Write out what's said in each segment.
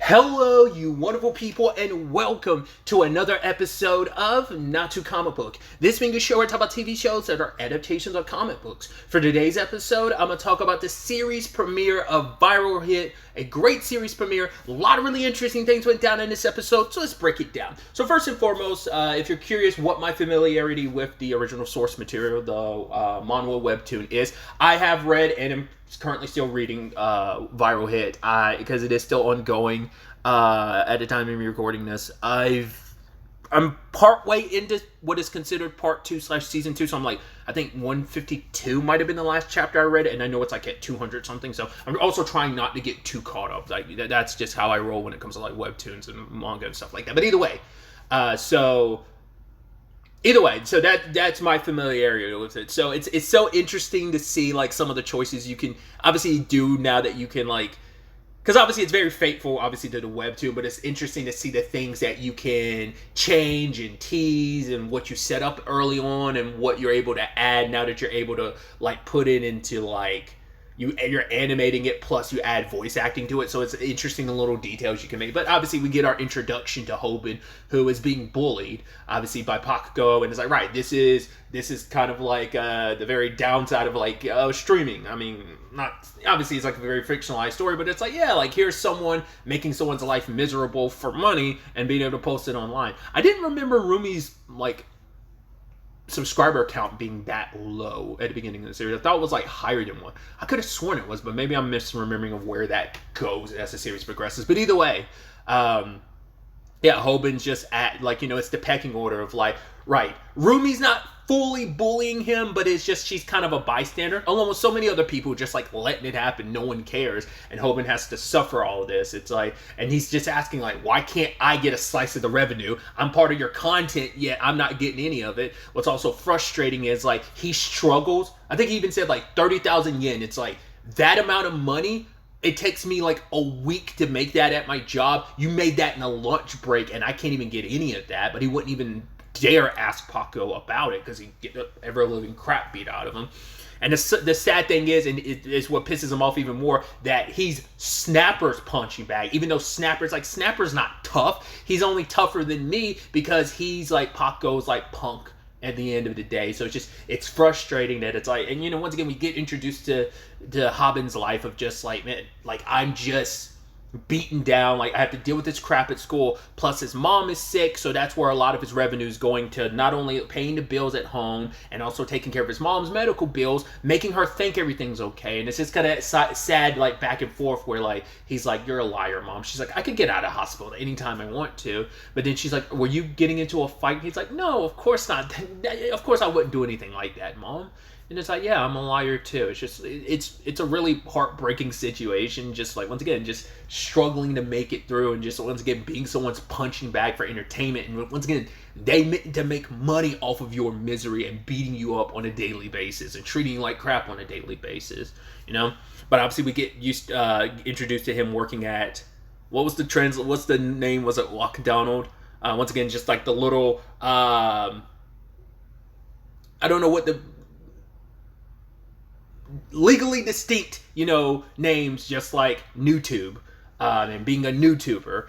Hello, you wonderful people, and welcome to another episode of Not Too Comic Book. This being a show where I talk about TV shows that are adaptations of comic books. For today's episode, I'm going to talk about the series premiere of Viral Hit, a great series premiere. A lot of really interesting things went down in this episode, so let's break it down. So first and foremost, if you're curious what my familiarity with the original source material, the manga Webtoon is, I have read and am currently still reading Viral Hit because it is still ongoing at the time of me recording this. I'm part way into what is considered part 2/season 2, so I'm like, I think 152 might have been the last chapter I read, and I know it's like at 200 something, so I'm also trying not to get too caught up. Like, that's just how I roll when it comes to like webtoons and manga and stuff like that. But either way, so that's my familiarity with it. So it's so interesting to see like some of the choices you can obviously do now that you can, like, because obviously it's very faithful obviously to the webtoon, but it's interesting to see the things that you can change and tease and what you set up early on and what you're able to add now that you're able to like put it into like you're animating it, plus you add voice acting to it. So it's interesting the little details you can make. But obviously we get our introduction to Hoban, who is being bullied obviously by Pakugo, and it's like, right, this is kind of like the very downside of like streaming. I mean, not obviously it's like a very fictionalized story, but it's like, yeah, like here's someone making someone's life miserable for money and being able to post it online. I didn't remember Rumi's like subscriber count being that low at the beginning of the series. I thought it was like higher than one. I could have sworn it was, but maybe I'm misremembering of where that goes as the series progresses. But either way, yeah, Hoban's just at like, it's the pecking order of like, right, Rumi's not fully bullying him, but it's just she's kind of a bystander, along with so many other people just like letting it happen. No one cares, and Hoban has to suffer all of this. It's like, and he's just asking like, why can't I get a slice of the revenue? I'm part of your content, yet I'm not getting any of it. What's also frustrating is like he struggles. I think he even said like 30,000 yen. It's like that amount of money. It takes me like a week to make that at my job. You made that in a lunch break, and I can't even get any of that. But he wouldn't even dare ask Paco about it because he'd get the ever-living crap beat out of him. And the sad thing is, and it's what pisses him off even more, that he's Snapper's punching bag. Even though Snapper's not tough. He's only tougher than me because he's like Paco's like punk at the end of the day. So it's frustrating that it's like, and once again we get introduced to Hoban's life of just like, man, like I'm just beaten down, like I have to deal with this crap at school, plus his mom is sick, so that's where a lot of his revenue is going to, not only paying the bills at home and also taking care of his mom's medical bills, making her think everything's okay. And it's just kind of sad like back and forth where like he's like, you're a liar, Mom. She's like, I could get out of hospital anytime I want to. But then she's like, were you getting into a fight? He's like, no, of course not. Of course I wouldn't do anything like that, Mom. And it's like, yeah, I'm a liar too. It's just, it's a really heartbreaking situation. Just like, once again, just struggling to make it through, and just once again being someone's punching bag for entertainment. And once again, they meant to make money off of your misery and beating you up on a daily basis and treating you like crap on a daily basis. But obviously we get introduced to him working at, what's the name? Was it McDonald? Once again, just like the little, I don't know what the legally distinct, names, just like NewTube, and being a NewTuber,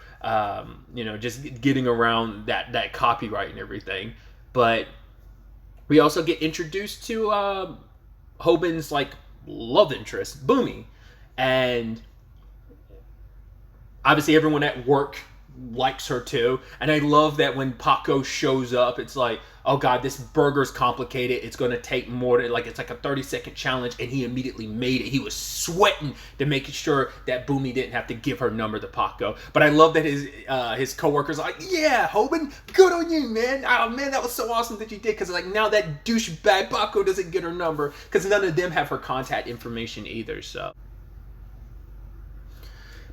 just getting around that copyright and everything. But we also get introduced to Hoban's like love interest, Boomy, and obviously everyone at work likes her too. And I love that when Paco shows up, it's like, oh god, this burger's complicated, it's gonna take more than like, it's like a 30-second challenge, and he immediately made it. He was sweating to make sure that Boomy didn't have to give her number to Paco. But I love that his coworkers are like, yeah, Hoban, good on you, man. Oh man, that was so awesome that you did, because like now that douchebag Paco doesn't get her number, because none of them have her contact information either. So,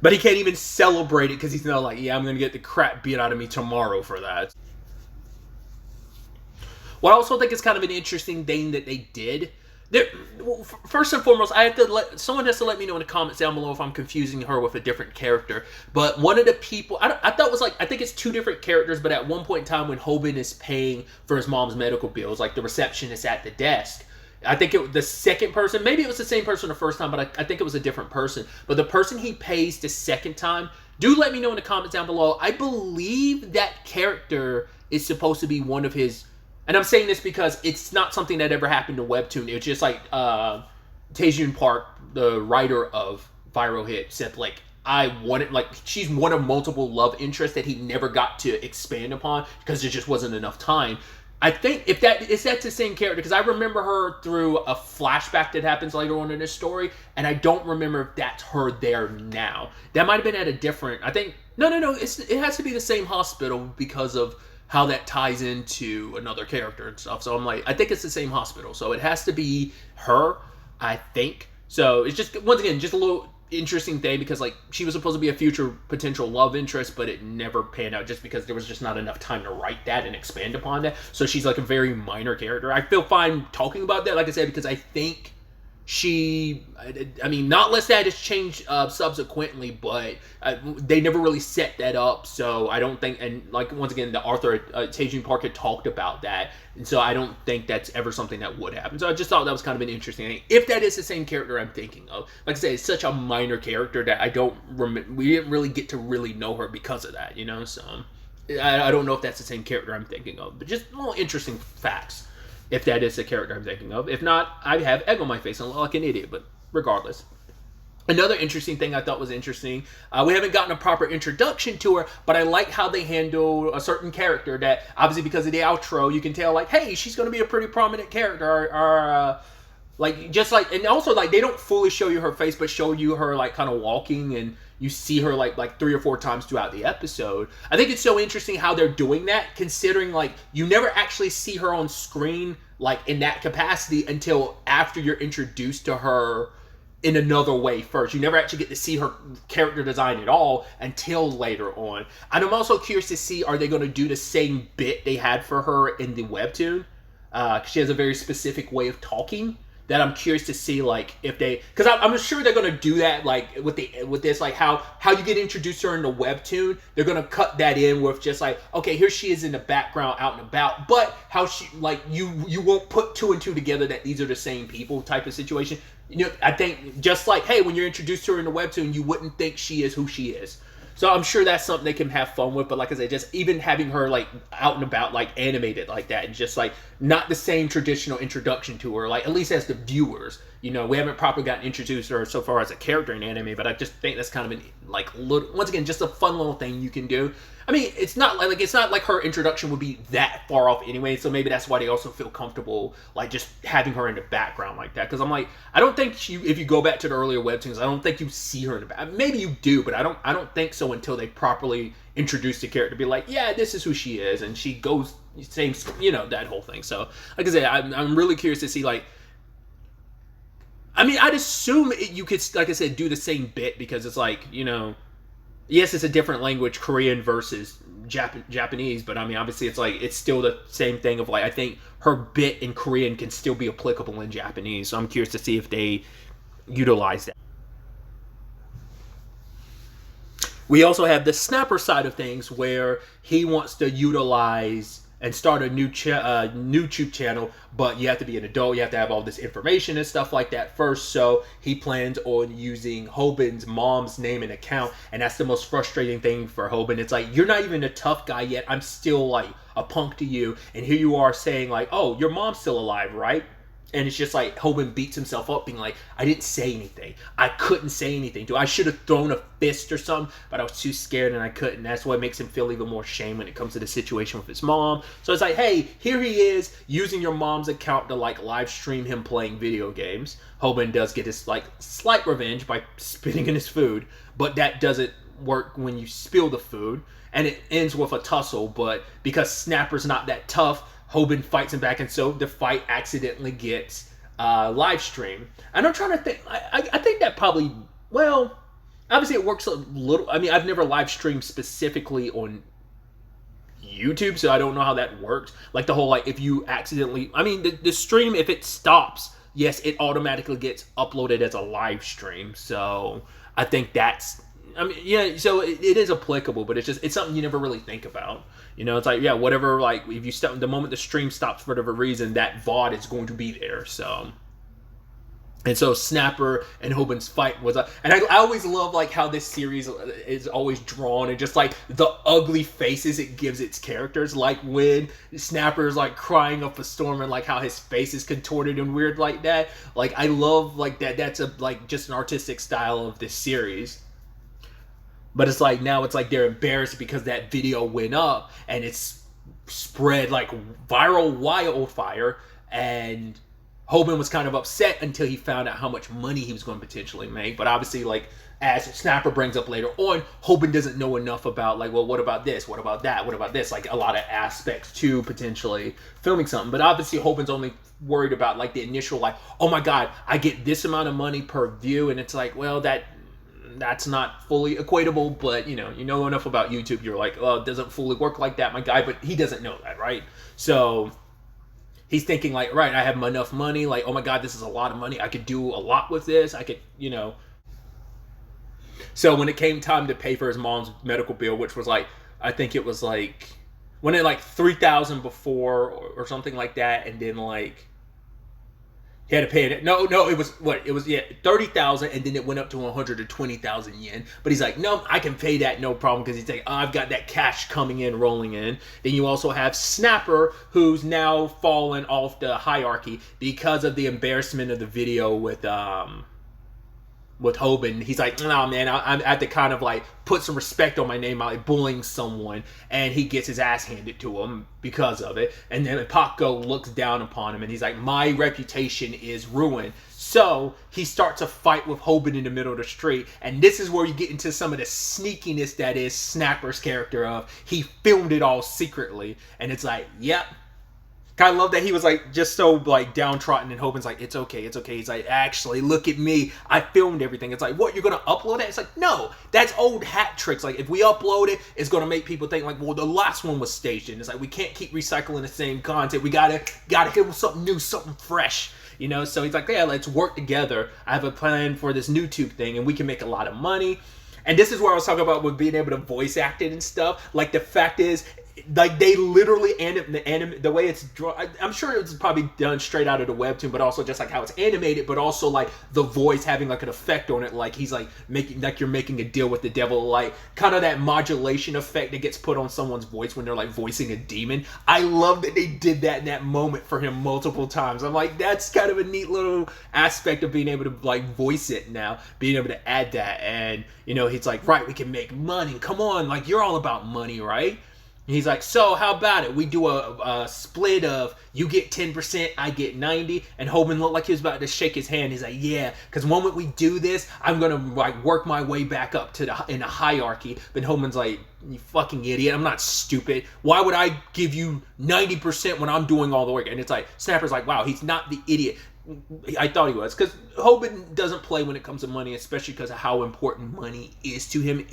but he can't even celebrate it because he's not like, yeah, I'm going to get the crap beat out of me tomorrow for that. What I also think is kind of an interesting thing that they did. First and foremost, someone has to let me know in the comments down below if I'm confusing her with a different character. But one of the people, I thought was like, I think it's two different characters, but at one point in time when Hoban is paying for his mom's medical bills, like the receptionist at the desk, I think the second person, maybe it was the same person the first time, but I think it was a different person. But the person he pays the second time do let me know in the comments down below. I believe that character is supposed to be one of his, and I'm saying this because it's not something that ever happened to Webtoon. It's just like Taejun Park, the writer of Viral Hit, said like, I wanted, like, she's one of multiple love interests that he never got to expand upon because there just wasn't enough time. I think if that's the same character, because I remember her through a flashback that happens later on in this story, and I don't remember if that's her there now. That might have been at a different, I think, no, it has to be the same hospital because of how that ties into another character and stuff. So I'm like, I think it's the same hospital, so it has to be her, I think. So it's just, once again, just a little interesting thing, because like she was supposed to be a future potential love interest, but it never panned out just because there was just not enough time to write that and expand upon that. So she's like a very minor character. I feel fine talking about that, like I said, because I think she, I mean, not unless that has changed subsequently, but they never really set that up. So I don't think, and like once again, the Arthur Taejun Park had talked about that, and so I don't think that's ever something that would happen. So I just thought that was kind of an interesting thing. If that is the same character I'm thinking of, like I said, it's such a minor character that I don't remember. We didn't really get to really know her because of that, you know. So I don't know if that's the same character I'm thinking of, but just little interesting facts. If that is the character I'm thinking of. If not, I have egg on my face and look like an idiot, but regardless. Another interesting thing I thought was interesting, we haven't gotten a proper introduction to her, but I like how they handle a certain character that, obviously because of the outro, you can tell, like, hey, she's going to be a pretty prominent character, or like, just like, and also, like, they don't fully show you her face, but show you her, like, kind of walking, and you see her, like 3 or 4 times throughout the episode. I think it's so interesting how they're doing that, considering, like, you never actually see her on screen, like, in that capacity until after you're introduced to her in another way first. You never actually get to see her character design at all until later on. And I'm also curious to see, are they going to do the same bit they had for her in the Webtoon? She has a very specific way of talking that I'm curious to see, like, if they, because I'm sure they're going to do that, like, with this, like, how you get introduced to her in the Webtoon, they're going to cut that in with just, like, okay, here she is in the background, out and about, but how she, like, you won't put 2 and 2 together that these are the same people type of situation. You know, I think, just like, hey, when you're introduced to her in the Webtoon, you wouldn't think she is who she is. So I'm sure that's something they can have fun with, but like I said, just even having her, like, out and about, like, animated like that, and just, like, not the same traditional introduction to her, like, at least as the viewers. You know, we haven't properly gotten introduced to her so far as a character in anime, but I just think that's kind of an, like, little, once again, just a fun little thing you can do. I mean, it's not like her introduction would be that far off anyway, so maybe that's why they also feel comfortable, like, just having her in the background like that. Because I'm like, I don't think if you go back to the earlier Webtoons, I don't think you see her in the back. Maybe you do, but I don't think so until they properly introduce the character. Be like, yeah, this is who she is, and she goes same, you know, that whole thing. So, like I said, I'm really curious to see, like, I mean, I'd assume you could, like I said, do the same bit, because it's like, you know, yes, it's a different language, Korean versus Japanese, but I mean, obviously, it's like, it's still the same thing of, like, I think her bit in Korean can still be applicable in Japanese, so I'm curious to see if they utilize that. We also have the Snapper side of things, where he wants to utilize and start a new YouTube channel, but you have to be an adult, you have to have all this information and stuff like that first, so he plans on using Hobin's mom's name and account, and that's the most frustrating thing for Hobin. It's like, you're not even a tough guy yet, I'm still, like, a punk to you, and here you are saying, like, oh, your mom's still alive, right? And it's just like, Hobin beats himself up, being like, I didn't say anything. I couldn't say anything to her. I should have thrown a fist or something, but I was too scared and I couldn't. That's what makes him feel even more shame when it comes to the situation with his mom. So it's like, hey, here he is using your mom's account to, like, live stream him playing video games. Hobin does get his, like, slight revenge by spitting in his food, but that doesn't work when you spill the food. And it ends with a tussle, but because Snapper's not that tough, Hobin fights him back, and so the fight accidentally gets live streamed. And I'm trying to think, I think that probably, well, obviously it works a little, I mean, I've never live streamed specifically on YouTube, so I don't know how that works. Like, the whole, like, if you accidentally, I mean, the stream, if it stops, yes, it automatically gets uploaded as a live stream, so I think that's, I mean, yeah, so it is applicable, but it's something you never really think about. You know, it's like, yeah, whatever, like, if you stop, the moment the stream stops for whatever reason, that VOD is going to be there, so. And so Snapper and Hoban's fight was, and I always love like how this series is always drawn and just like the ugly faces it gives its characters. Like when Snapper is like crying up a storm and like how his face is contorted and weird like that. Like I love like that. That's a like just an artistic style of this series. But it's like now it's like they're embarrassed because that video went up and it's spread like viral wildfire, and Hoban was kind of upset until he found out how much money he was going to potentially make. But obviously, like, as Snapper brings up later on, Hoban doesn't know enough about, like, well, what about this? What about that? What about this? Like, a lot of aspects to potentially filming something. But obviously, Hoban's only worried about, like, the initial, like, oh my God, I get this amount of money per view. And it's like, well, that's not fully equatable. But, you know enough about YouTube. You're like, oh, it doesn't fully work like that, my guy. But he doesn't know that, right? So he's thinking like, right, I have enough money. Like, oh my God, this is a lot of money. I could do a lot with this. I could, So when it came time to pay for his mom's medical bill, which was like, I think it was like, when it like $3,000 before or something like that. And then like, he had to pay it. No, it was what? It was 30,000, and then it went up to 120,000 yen. But he's like, no, I can pay that, no problem, because he's like, oh, I've got that cash coming in, rolling in. Then you also have Snapper, who's now fallen off the hierarchy because of the embarrassment of the video with Hoban. He's like, no, man, I have to kind of like put some respect on my name by like bullying someone, and he gets his ass handed to him because of it. And then Paco looks down upon him, and he's like, my reputation is ruined. So he starts a fight with Hoban in the middle of the street, and this is where you get into some of the sneakiness that is Snapper's character of, he filmed it all secretly, and it's like, yep. I love that he was like just so like downtrodden, and Hoban's like, it's okay. He's like, actually, look at me, I filmed everything. It's like, what, you're gonna upload it? It's like, no, that's old hat tricks. Like, if we upload it, it's gonna make people think like, well, the last one was staged. It's like, we can't keep recycling the same content. We gotta hit with something new, something fresh. So he's like, yeah, let's work together. I have a plan for this YouTube thing, and we can make a lot of money. And this is where I was talking about with being able to voice act it and stuff. Like, the fact is, like, they literally the way it's drawn. I'm sure it's probably done straight out of the Webtoon, but also just like how it's animated, but also like the voice having like an effect on it, like he's like making, like you're making a deal with the devil, like kind of that modulation effect that gets put on someone's voice when they're like voicing a demon. I love that they did that in that moment for him multiple times. I'm like, that's kind of a neat little aspect of being able to like voice it now, being able to add that. And he's like, right, we can make money. Come on, like, you're all about money, right? He's like, so how about it? We do a split of you get 10%, I get 90%. And Hoban looked like he was about to shake his hand. He's like, yeah, because the moment we do this, I'm gonna like work my way back up to in a hierarchy. But Hoban's like, you fucking idiot! I'm not stupid. Why would I give you 90% when I'm doing all the work? And it's like, Snapper's like, wow, he's not the idiot I thought he was, because Hoban doesn't play when it comes to money, especially because of how important money is to him,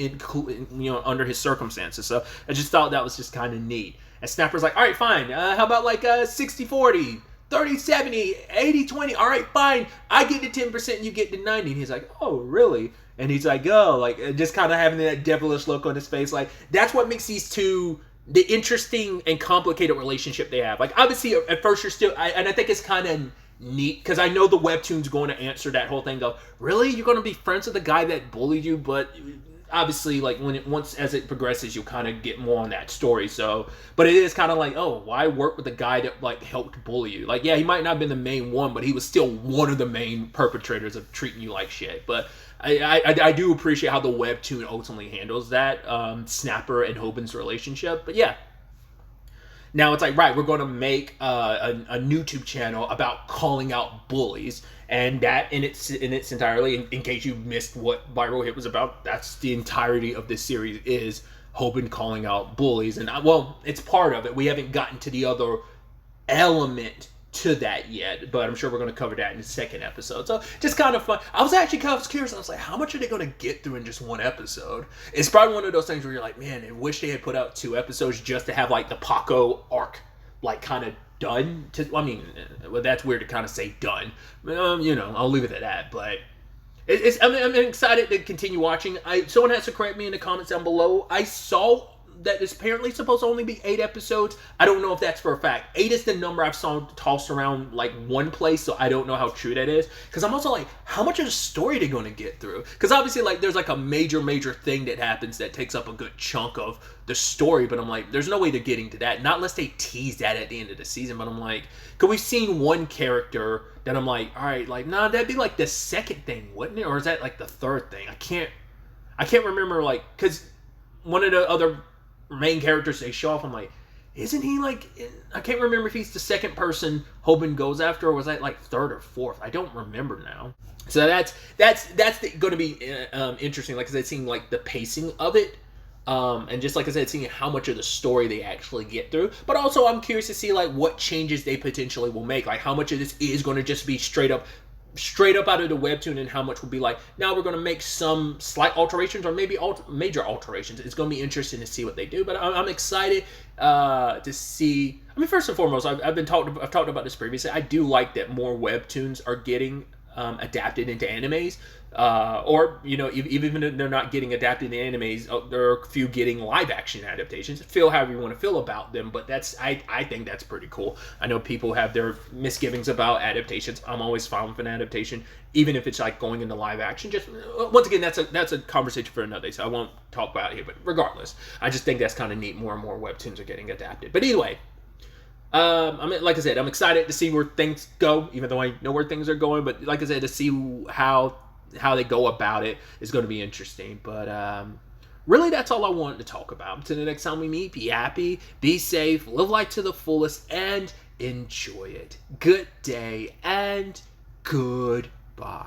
under his circumstances. So I just thought that was just kind of neat. And Snapper's like, all right, fine. How about like 60-40, 30-70, 80-20? All right, fine. I get the 10% and you get the 90%. And he's like, oh, really? And he's like, oh, like just kind of having that devilish look on his face. Like, that's what makes these two the interesting and complicated relationship they have. Like, obviously, at first you're still, and I think it's kind of neat, because I know the Webtoon's going to answer that whole thing of, really, you're going to be friends with the guy that bullied you? But obviously, like, as it progresses, you'll kind of get more on that story. So, but it is kind of like, oh, why work with the guy that like helped bully you? Like, yeah, he might not have been the main one, but he was still one of the main perpetrators of treating you like shit. But I do appreciate how the Webtoon ultimately handles that, Snapper and Hoban's relationship. But yeah, now it's like, right, we're going to make a YouTube channel about calling out bullies, and that in its entirely, in case you missed what Viral Hit was about, that's the entirety of this series, is Hoban calling out bullies. And well, it's part of it. We haven't gotten to the other element to that yet, but I'm sure we're going to cover that in the second episode. So just kind of fun. I was actually kind of curious. I was like, how much are they going to get through in just one episode? It's probably one of those things where you're like, man, I wish they had put out 2 episodes just to have like the Paco arc like kind of done. I mean, well, that's weird to kind of say done. I'll leave it at that. But I'm excited to continue watching. Someone has to correct me in the comments down below. I saw that is apparently supposed to only be 8 episodes. I don't know if that's for a fact. 8 is the number I've saw tossed around like one place, so I don't know how true that is. Because I'm also like, how much of the story are they going to get through? Because obviously, like, there's like a major thing that happens that takes up a good chunk of the story, but I'm like, there's no way they're getting to that. Not unless they tease that at the end of the season, but I'm like, because we've seen one character that I'm like, all right, like, nah, that'd be like the second thing, wouldn't it? Or is that like the third thing? I can't remember, like, because one of the other main characters they show off, I'm like, isn't he like, I can't remember if he's the second person Hoban goes after, or was that like third or fourth? I don't remember now. So that's going to be interesting. Like I said, seeing like the pacing of it, and just like I said, seeing how much of the story they actually get through. But also, I'm curious to see like what changes they potentially will make. Like how much of this is going to just be straight up out of the webtoon, and how much will be like, now we're going to make some slight alterations or maybe major alterations. It's going to be interesting to see what they do, but I'm excited to see. I mean, first and foremost, I've talked about this previously. I do like that more webtoons are getting adapted into animes, or you know, even if they're not getting adapted into animes, there are a few getting live action adaptations. Feel however you want to feel about them, but I think that's pretty cool. I know people have their misgivings about adaptations. I'm always fine with an adaptation, even if it's like going into live action. Just once again, that's a conversation for another day, so I won't talk about it here. But regardless, I just think that's kind of neat. More and more webtoons are getting adapted. But anyway, I mean, like I said, I'm excited to see where things go, even though I know where things are going. But like I said, to see how they go about it is going to be interesting. But really, that's all I wanted to talk about. Until the next time we meet, be happy, be safe, live life to the fullest, and enjoy it. Good day and goodbye.